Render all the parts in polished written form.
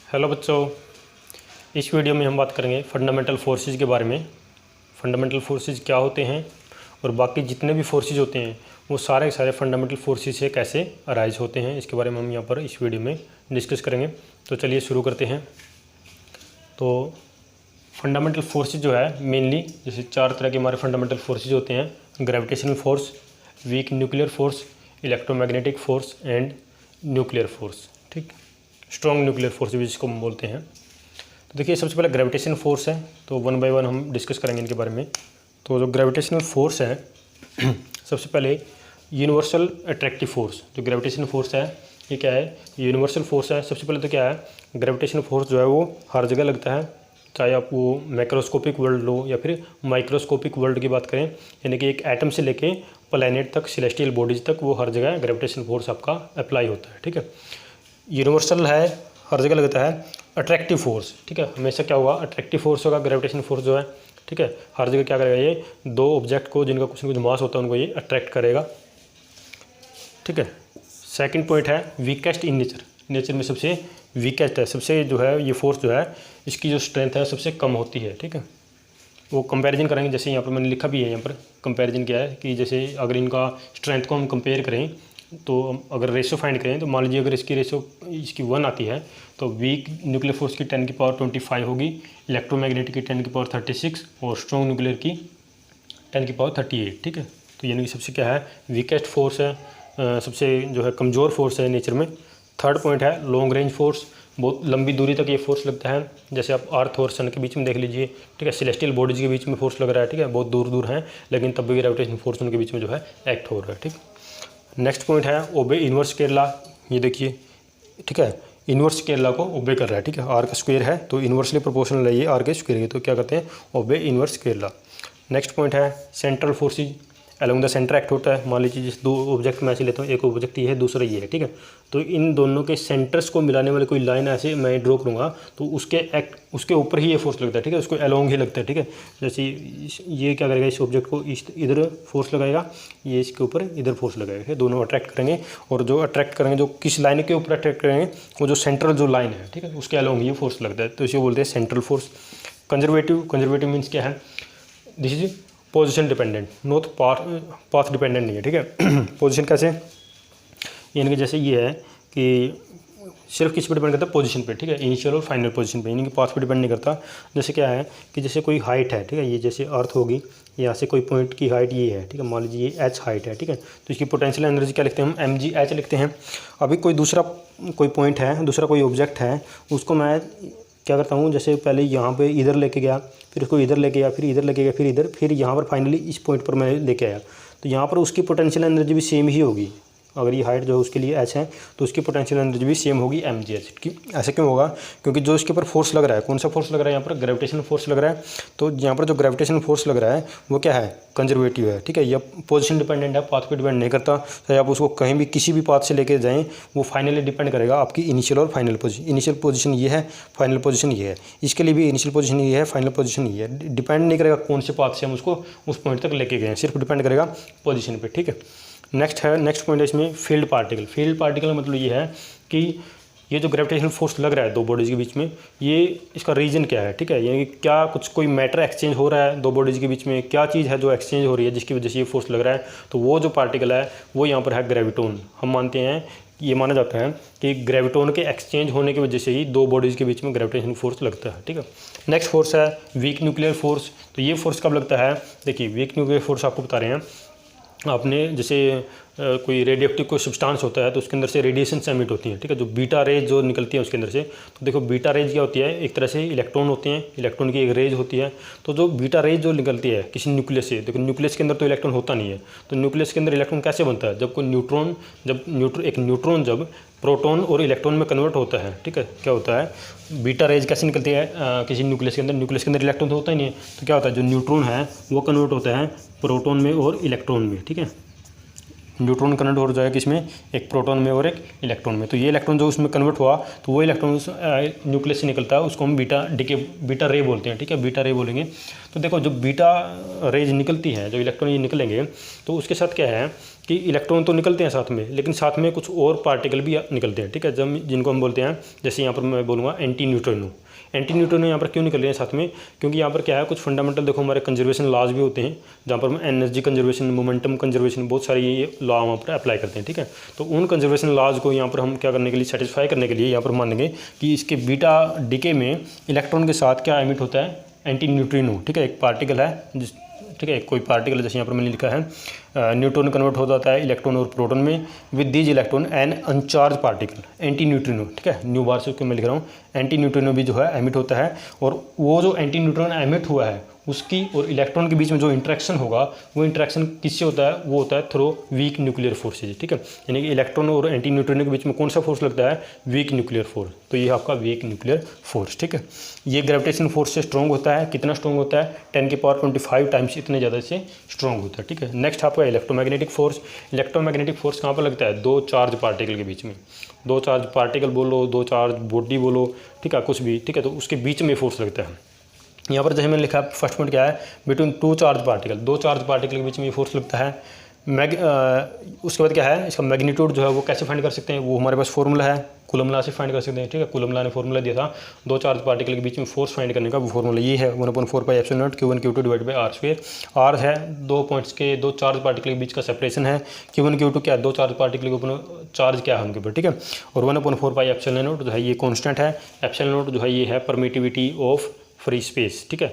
Hello बच्चों, इस video में हम बात करेंगे फंडामेंटल फोर्सेस के बारे में। फंडामेंटल फोर्सेस क्या होते हैं और बाकी जितने भी फोर्सेस होते हैं वो सारे के सारे फंडामेंटल फोर्सेस से कैसे अराइज होते हैं, इसके बारे में हम यहाँ पर इस वीडियो में डिस्कस करेंगे। तो चलिए शुरू करते हैं। तो फंडामेंटल फोर्सेस जो है मेनली जैसे चार तरह के हमारे फंडामेंटल फोर्सेस होते हैं: gravitational force, weak nuclear force, electromagnetic force and nuclear force. ठीक, स्ट्रॉन्ग न्यूक्लियर फोर्स भी जिसको हम बोलते हैं। तो देखिए, सबसे पहले ग्रेविटेशन फोर्स है, तो वन बाय वन हम डिस्कस करेंगे इनके बारे में। तो जो ग्रेविटेशनल फोर्स है सबसे पहले यूनिवर्सल अट्रैक्टिव फोर्स। जो ग्रेविटेशनल फोर्स है ये क्या है? यूनिवर्सल फोर्स है। सबसे पहले तो क्या है, ग्रेविटेशनल फोर्स जो है वो हर जगह लगता है, चाहे आप वो मैक्रोस्कोपिक वर्ल्ड लो या फिर माइक्रोस्कोपिक वर्ल्ड की बात करें, यानी कि एक एटम से लेके प्लैनेट तक, सेलेस्टियल बॉडीज तक, वो हर जगह ग्रेविटेशनल फोर्स आपका अप्लाई होता है। ठीक है, यूनिवर्सल है, हर जगह लगता है। अट्रैक्टिव फोर्स, ठीक है, हमेशा क्या होगा, अट्रैक्टिव फोर्स होगा ग्रेविटेशन फोर्स जो है। ठीक है, हर जगह क्या करेगा, ये दो ऑब्जेक्ट को जिनका कुछ न कुछ मास होता है उनको ये अट्रैक्ट करेगा। ठीक है, सेकंड पॉइंट है वीकेस्ट इन नेचर। नेचर में सबसे वीकेस्ट है, सबसे जो है ये फोर्स जो है इसकी जो स्ट्रेंथ है सबसे कम होती है। ठीक है, वो कंपैरिजन करेंगे, जैसे यहाँ पर मैंने लिखा भी है, यहाँ पर कंपैरिजन क्या है कि जैसे अगर इनका स्ट्रेंथ को हम कंपेयर करें तो अगर रेशो फाइंड करें तो मान लीजिए अगर इसकी रेशो इसकी 1 आती है तो वीक न्यूक्लियर फोर्स की 10 की पावर 25 होगी, इलेक्ट्रोमैग्नेटिक की 10 की पावर 36 और स्ट्रॉन्ग न्यूक्लियर की 10 की पावर 38। ठीक है, तो यानी कि सबसे क्या है, वीकेस्ट फोर्स है, सबसे जो है कमज़ोर फोर्स है नेचर में। थर्ड पॉइंट है लॉन्ग रेंज फोर्स। बहुत लंबी दूरी तक ये फोर्स लगता है, जैसे आप अर्थ और सन के बीच में देख लीजिए। ठीक है, सेलेस्टियल बॉडीज़ के बीच में फोर्स लग रहा है। ठीक है, बहुत दूर दूर हैं लेकिन तब भी ग्रेविटेशन फोर्स उनके बीच में जो है एक्ट हो रहा है। ठीक, नेक्स्ट पॉइंट है ओबे इन्वर्स स्क्वायर लॉ। ये देखिए, ठीक है, इन्वर्स स्क्वायर लॉ को ओबे कर रहा है। ठीक है, आर का स्क्वायर है तो इन्वर्सली प्रोपोर्शनल है ये आर के स्क्वायर के, तो क्या कहते हैं, obey inverse square law. Next point है central forces along the center act होता है। मान लीजिए जिस दो ऑब्जेक्ट मैं ऐसे लेता हूँ, एक ऑब्जेक्ट ये है, दूसरा ये है। ठीक है, तो इन दोनों के सेंटर्स को मिलाने वाली कोई लाइन ऐसे मैं ड्रॉ करूँगा तो उसके ऊपर ही ये फोर्स लगता है। ठीक है, उसको अलोंग ही लगता है। ठीक है, जैसे ये क्या करेगा, इस ऑब्जेक्ट को इधर फोर्स लगाएगा, ये इसके ऊपर इधर फोर्स लगाएगा, दोनों अट्रैक्ट करेंगे। और जो अट्रैक्ट करेंगे, जो किस लाइन के ऊपर अट्रैक्ट करेंगे, वो जो सेंट्रल जो लाइन है, ठीक है, उसके अलोंग ये फोर्स लगता है, तो इसे बोलते हैं सेंट्रल फोर्स। कंजर्वेटिव मीन्स क्या है, this is position dependent, not path dependent नहीं है। ठीक है, पोजीशन कैसे, यानी कि जैसे ये है कि सिर्फ किस पे डिपेंड करता है, पोजीशन पे। ठीक है, इनिशियल और फाइनल पोजीशन पे, यानी कि पाथ पे डिपेंड नहीं करता। जैसे क्या है कि जैसे कोई हाइट है, ठीक है, ये जैसे अर्थ होगी, यहाँ से कोई पॉइंट की हाइट ये है। ठीक है, मान लीजिए ये h हाइट है। ठीक है, तो इसकी पोटेंशियल एनर्जी क्या लिखते हैं हम, mgh लिखते हैं। अभी कोई दूसरा कोई पॉइंट है, दूसरा कोई ऑब्जेक्ट है, उसको मैं क्या करता हूँ, जैसे पहले यहाँ पे इधर लेके गया, फिर उसको इधर लेके गया, फिर इधर लेके गया, फिर इधर, फिर यहाँ पर फाइनली इस पॉइंट पर मैं लेके आया, तो यहाँ पर उसकी पोटेंशियल एनर्जी भी सेम ही होगी। अगर ये हाइट जो है उसके लिए h है तो उसकी पोटेंशियल एनर्जी भी सेम होगी mgh की। ऐसा क्यों होगा, क्योंकि जो इसके ऊपर फोर्स लग रहा है, कौन सा फोर्स लग रहा है, यहाँ पर ग्रेविटेशनल फोर्स लग रहा है। तो यहाँ पर जो ग्रेविटेशनल फोर्स लग रहा है वो क्या है, कंजर्वेटिव है। ठीक है, यह पोजीशन डिपेंडेंट है, पाथ पे डिपेंड नहीं करता। चाहे आप उसको कहीं भी किसी भी पाथ से लेके जाएँ, वो फाइनली डिपेंड करेगा आपकी इनिशियल और फाइनल पोजीशन। इनिशियल पोजीशन ये है, फाइनल पोजीशन ये है, इसके लिए भी इनिशियल पोजीशन ये है, फाइनल पोजीशन ये है। डिपेंड नहीं करेगा कौन से पाथ से हम उसको उस पॉइंट तक लेके गए, सिर्फ डिपेंड करेगा पोजीशन पे। ठीक है, नेक्स्ट पॉइंट है इसमें फील्ड पार्टिकल। फील्ड पार्टिकल का मतलब ये है कि ये जो ग्रेविटेशनल फोर्स लग रहा है दो बॉडीज़ के बीच में, ये इसका रीजन क्या है। ठीक है, यानी कि क्या कुछ कोई मैटर एक्सचेंज हो रहा है दो बॉडीज़ के बीच में, क्या चीज़ है जो एक्सचेंज हो रही है जिसकी वजह से ये फोर्स लग रहा है, तो वो जो पार्टिकल है वो यहाँ पर है ग्रेविटोन। हम मानते हैं, ये माना जाता है कि ग्रेविटोन के एक्सचेंज होने की वजह से ही दो बॉडीज़ के बीच में ग्रेविटेशनल फोर्स लगता है। ठीक है, नेक्स्ट फोर्स है वीक न्यूक्लियर फोर्स। तो ये फोर्स कब लगता है, देखिए वीक न्यूक्लियर फोर्स आपको बता रहे हैं, आपने जैसे कोई रेडियोएक्टिव कोई सब्सटेंस होता है तो उसके अंदर से रेडिएशन एमिट होती हैं। ठीक है, जो बीटा रेज जो निकलती है उसके अंदर से, तो देखो बीटा रेज क्या होती है, एक तरह से इलेक्ट्रॉन होते हैं, इलेक्ट्रॉन की एक रेज होती है। तो जो बीटा रेज जो निकलती है किसी न्यूक्लियस से, देखो न्यूक्लियस के अंदर तो इलेक्ट्रॉन होता नहीं है, तो न्यूक्लियस के अंदर इलेक्ट्रॉन कैसे बनता है, जब कोई न्यूट्रॉन एक न्यूट्रॉन जब प्रोटॉन और इलेक्ट्रॉन में कन्वर्ट होता है। ठीक है, क्या होता है, बीटा रेज कैसे निकलती है किसी न्यूक्लियस के अंदर, न्यूक्लियस के अंदर इलेक्ट्रॉन तो होता ही नहीं है, तो क्या होता है, जो न्यूट्रॉन है वो कन्वर्ट होता है प्रोटॉन में और इलेक्ट्रॉन में। ठीक है, न्यूट्रॉन कन्वर्ट हो जाएगा किसमें, एक प्रोटॉन में और एक इलेक्ट्रॉन में। तो ये इलेक्ट्रॉन जो उसमें कन्वर्ट हुआ तो वो इलेक्ट्रॉन न्यूक्लियस से निकलता है, उसको हम बीटा रे बोलते हैं। ठीक है, बीटा रे बोलेंगे। तो देखो जो बीटा रेज निकलती है, जो इलेक्ट्रॉन ये निकलेंगे, तो उसके साथ क्या है कि इलेक्ट्रॉन तो निकलते हैं साथ में, लेकिन साथ में कुछ और पार्टिकल भी निकलते हैं, ठीक है, जब जिनको हम बोलते हैं, जैसे यहाँ पर मैं बोलूँगा एंटी न्यूट्रिनो। एंटी न्यूट्रिनो यहाँ पर क्यों निकल रहे हैं साथ में, क्योंकि यहाँ पर क्या है, कुछ फंडामेंटल देखो हमारे कंजर्वेशन लॉज भी होते हैं, जहाँ पर हम एनर्जी कंजर्वेशन, मोमेंटम कंजर्वेशन, बहुत सारे ये लॉ वहाँ पर अप्लाई करते हैं, ठीक है। तो उन कंजर्वेशन लॉज को यहाँ पर हम क्या करने के लिए, सेटिस्फाई करने के लिए यहाँ पर मानेंगे कि इसके बीटा डीके में इलेक्ट्रॉन के साथ क्या एमिट होता है, एंटी न्यूट्रिनो, ठीक है, एक पार्टिकल है जिस, ठीक है, कोई पार्टिकल जैसे यहाँ पर मैंने लिखा है न्यूट्रॉन कन्वर्ट हो जाता है इलेक्ट्रॉन और प्रोटॉन में with these electron an uncharged particle antineutrino, ठीक है, न्यू बार से उसको मैं लिख रहा हूँ, एंटी न्यूट्रिनो भी जो है एमिट होता है, और वो जो एंटी न्यूट्रॉन एमिट हुआ है उसकी और इलेक्ट्रॉन के बीच में जो इंटरेक्शन होगा वो इंटरेक्शन किससे होता है, वो होता है थ्रू वीक न्यूक्लियर फोर्सेज, ठीक है, यानी कि इलेक्ट्रॉन और एंटी न्यूट्रिनो के बीच में कौन सा फोर्स लगता है, वीक न्यूक्लियर फोर्स। तो ये आपका वीक न्यूक्लियर फोर्स, ठीक है। ये ग्रेविटेशन फोर्स से स्ट्रॉन्ग होता है, कितना स्ट्रॉन्ग होता है, 10⁻25 टाइम्स इतने ज़्यादा से स्ट्रॉन्ग होता है, ठीक है। नेक्स्ट आपका इलेक्ट्रोमैग्नेटिक फोर्स। इलेक्ट्रोमैग्नेटिक फोर्स कहाँ पर लगता है, दो चार्ज पार्टिकल के बीच में, दो चार्ज पार्टिकल बोलो, दो चार्ज बॉडी बोलो, ठीक है, कुछ भी, ठीक है, तो उसके बीच में फोर्स लगता है। यहाँ पर जैसे मैंने लिखा है फर्स्ट पॉइंट क्या है, बिटवीन टू चार्ज पार्टिकल, दो चार्ज पार्टिकल के बीच में फोर्स लगता है। उसके बाद क्या है, इसका मैग्नीट्यूड जो है वो कैसे फाइंड कर सकते हैं, वो हमारे पास फॉर्मूला है, कूलम लॉ से फाइंड कर सकते हैं, ठीक है। कूलम लॉ ने फॉर्मूला दिया था दो चार्ज पार्टिकल के बीच में फोर्स फाइंड करने का, वो फॉर्मूला ये है 1/4πε0 Q1 Q2 divide by r²। r है दो पॉइंट्स के, दो चार्ज पार्टिकल के बीच का सेपरेशन है, Q1 Q2 क्या है, दो चार्ज पार्टिकल के ऊपर चार्ज क्या है उनके ऊपर, ठीक है, और 1/4πε0 जो है ये कॉन्स्टेंट है, ε0 जो है ये है परमिटिविटी ऑफ फ्री स्पेस, ठीक है,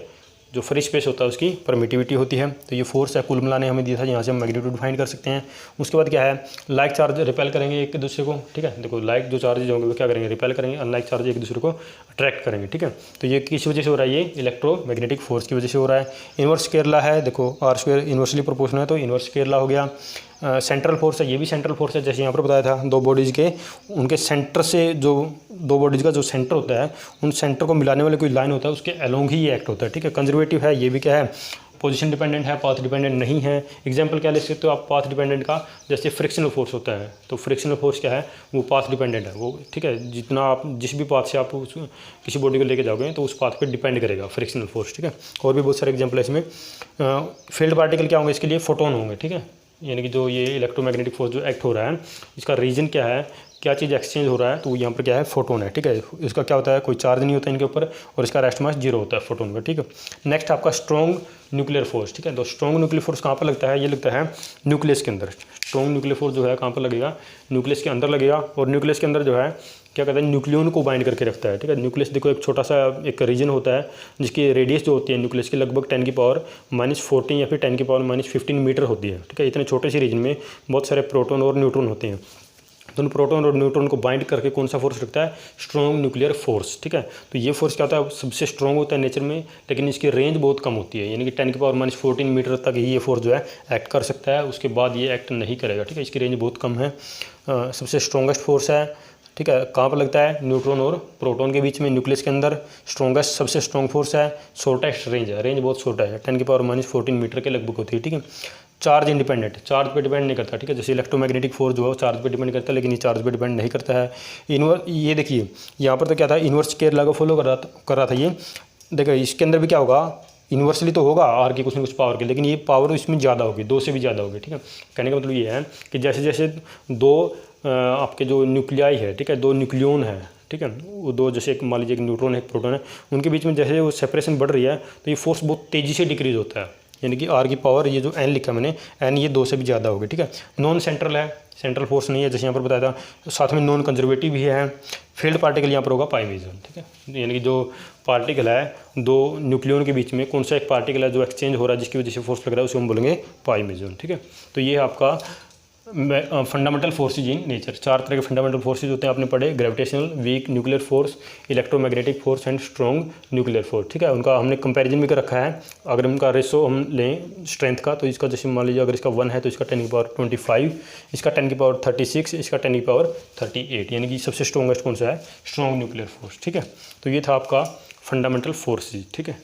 जो फ्री स्पेस होता है उसकी परमिटिविटी होती है। तो ये फोर्स है, कूलम लॉ ने हमें दिया था, यहाँ से हम मैग्नीट्यूड फाइंड कर सकते हैं। उसके बाद क्या है, लाइक चार्ज रिपेल करेंगे एक दूसरे को, ठीक है, देखो लाइक जो चार्जेज होंगे वो क्या करेंगे, रिपेल करेंगे, अनलाइक चार्ज एक दूसरे को अट्रैक्ट करेंगे, ठीक है। तो ये किस वजह से हो रहा है, ये इलेक्ट्रोमैग्नेटिक फोर्स की वजह से हो रहा है। इन्वर्स स्क्वायर लॉ है, देखो r² इन्वर्सली प्रोपोर्शनल है, तो इन्वर्स स्क्वायर लॉ हो गया। सेंट्रल फोर्स है, ये भी सेंट्रल फोर्स है, जैसे यहाँ पर बताया था, दो बॉडीज़ के उनके सेंटर से, जो दो बॉडीज़ का जो सेंटर होता है उन सेंटर को मिलाने वाले कोई लाइन होता है उसके अलोंग ही ये एक्ट होता है, ठीक है। कंजर्वेटिव है, ये भी क्या है, पोजीशन डिपेंडेंट है, पाथ डिपेंडेंट नहीं है। एग्जांपल क्या ले सकते हो आप पाथ डिपेंडेंट का, जैसे फ्रिक्शनल फोर्स होता है, तो फ्रिक्शनल फोर्स क्या है, वो पाथ डिपेंडेंट है, वो ठीक है, जितना आप जिस भी पाथ से आप किसी बॉडी को लेके जाओगे तो उस पाथ पे डिपेंड करेगा फ्रिक्शनल फोर्स, ठीक है। और भी बहुत सारे एग्जाम्पल है इसमें। फील्ड पार्टिकल क्या होंगे, इसके लिए फोटोन होंगे, ठीक है, यानी कि जो ये इलेक्ट्रोमैग्नेटिक फोर्स जो एक्ट हो रहा है इसका रीजन क्या है, क्या चीज़ एक्सचेंज हो रहा है, तो यहाँ पर क्या है, फोटोन है, ठीक है। इसका क्या होता है, कोई चार्ज नहीं होता इनके ऊपर, और इसका रेस्ट मास 0 होता है फोटोन का, ठीक है। नेक्स्ट आपका स्ट्रॉन्ग न्यूक्लियर फोर्स, ठीक है। तो स्ट्रॉन्ग न्यूक्लियर फोर्स कहाँ पर लगता है, ये लगता है न्यूक्लियस के अंदर। स्ट्रॉन्ग न्यूक्लियर फोर्स जो है कहाँ पर लगेगा, न्यूक्लियस के अंदर लगेगा, और न्यूक्लियस के अंदर जो है क्या कहते हैं, न्यूक्लियन को बाइंड करके रखता है, ठीक है। न्यूक्लियस देखो एक छोटा सा एक रीजन होता है जिसकी रेडियस जो होती है न्यूक्लियस की लगभग 10⁻⁻14 या फिर 10⁻⁻15 मीटर होती है, ठीक है। इतने छोटे से रीजन में बहुत सारे प्रोटॉन और न्यूट्रॉन होते हैं, तो उन प्रोटॉन और न्यूट्रॉन को बाइंड करके कौन सा फोर्स रखता है, स्ट्रॉन्ग न्यूक्लियर फोर्स, ठीक है। तो ये फोर्स क्या होता है, सबसे स्ट्रॉन्ग होता है नेचर में, लेकिन इसकी रेंज बहुत कम होती है, यानी कि 10⁻⁻14 मीटर तक ही ये फोर्स जो है एक्ट कर सकता है, उसके बाद ये एक्ट नहीं करेगा, ठीक है। इसकी रेंज बहुत कम है। सबसे स्ट्रॉन्गेस्ट फोर्स है, ठीक है। कहाँ पर लगता है, न्यूट्रॉन और प्रोटॉन के बीच में, न्यूक्लियस के अंदर। स्ट्रॉन्गेस्ट सबसे स्ट्रॉन्ग फोर्स है, शॉर्टेस्ट रेंज है, रेंज बहुत छोटा है, 10⁻⁻14 मीटर के लगभग होती है, ठीक है। चार्ज इंडिपेंडेंट, चार्ज पे डिपेंड नहीं करता, ठीक है। जैसे इलेक्ट्रोमैग्नेटिक फोर्स जो है वो चार्ज पे डिपेंड करता है, लेकिन ये चार्ज पे डिपेंड नहीं करता है। ये देखिए यहाँ पर तो क्या था, इन्वर्स स्क्वायर लॉ को फॉलो कर रहा था ये, देखिए इसके अंदर भी क्या होगा, इन्वर्सली तो होगा आर की कुछ न कुछ पावर की, लेकिन ये पावर इसमें ज़्यादा होगी, 2 से भी ज़्यादा होगी, ठीक है। कहने का मतलब ये है कि जैसे जैसे दो आपके जो न्यूक्लियाई है, ठीक है, दो न्यूक्लियन है, ठीक है, वो दो, जैसे एक मान लीजिए एक न्यूट्रॉन है एक प्रोटॉन है, उनके बीच में जैसे वो सेपरेशन बढ़ रही है तो ये फोर्स बहुत तेज़ी से डिक्रीज होता है, यानी कि आर की पावर, ये जो एन लिखा मैंने, एन ये 2 से भी ज़्यादा होगी, ठीक है। नॉन सेंट्रल है, सेंट्रल फोर्स नहीं है, जैसे यहाँ पर बताया था, साथ में नॉन कंजर्वेटिव भी है। फील्ड पार्टिकल यहाँ पर होगा पाई मेजन, ठीक है, यानी कि जो पार्टिकल है दो न्यूक्लियन के बीच में कौन सा एक पार्टिकल है जो एक्सचेंज हो रहा है जिसकी वजह से फोर्स लग रहा है, उसे हम बोलेंगे पाई मेजन, ठीक है। तो ये आपका फंडामेंटल फोर्सेज इन नेचर, 4 तरह के फंडामेंटल फोर्सेज होते हैं, आपने पढ़े, gravitational, weak nuclear force, electromagnetic force and strong nuclear force, ठीक है। उनका हमने कंपैरिजन भी कर रखा है। अगर उनका रेशो हम लें स्ट्रेंथ का, तो इसका जैसे मान लीजिए अगर इसका 1 है तो इसका 10⁻25, इसका 10⁻36, इसका 10⁻38, यानी कि सबसे स्ट्रॉन्गेस्ट कौन सा है, स्ट्रॉन्ग न्यूक्लियर फोर्स, ठीक है। तो ये था आपका फंडामेंटल फोर्सेज, ठीक है।